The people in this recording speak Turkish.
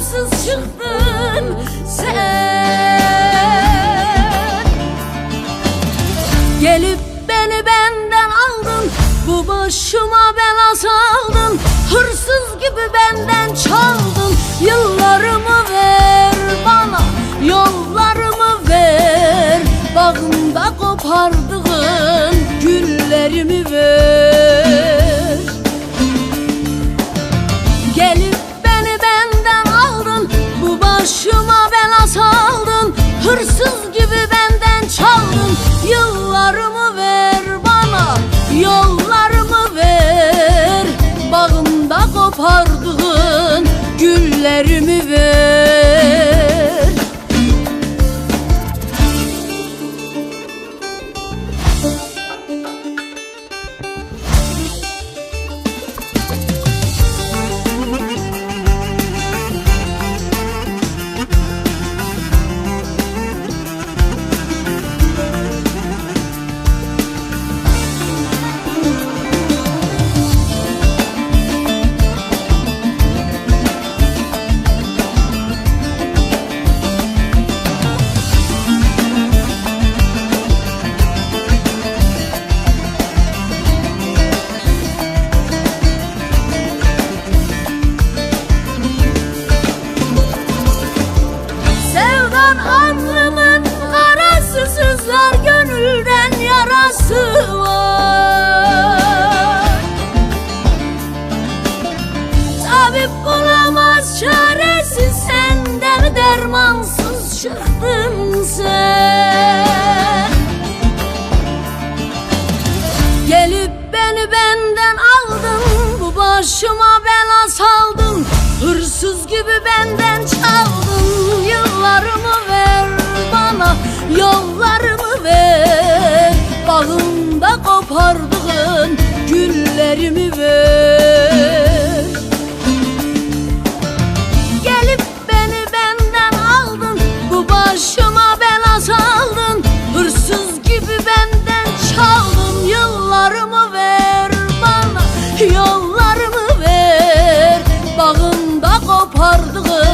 yararsız çıktın sen. Gelip beni benden aldın, bu başıma bela saldın. Hırsız gibi benden çaldın. Yıllarımı ver bana, yollarımı ver. Bağımda kopardığın güllerimi ver. Gelip beni benden aldın, bu başıma bela saldın. Hırsız gibi benden çaldın. Yıllarımı ver bana, yollarımı ver. Bağımda kopardığın güllerimi ver. Alnımın karası sızlar, gönülden yarası var. Tabip bulamaz çaresi, senden dermansız çıktın sen. Gelip beni benden aldın, bu başıma bela saldın. Hırsız gibi benden çaldın. Yıllarımı ver bana, yollarımı ver. Bağımda kopardığın güllerimi ver. Gelip beni benden aldın, bu başıma bela saldın. Hırsız gibi benden çaldın. Yıllarımı ver bana, yollarımı ver. Bağımda kopardığın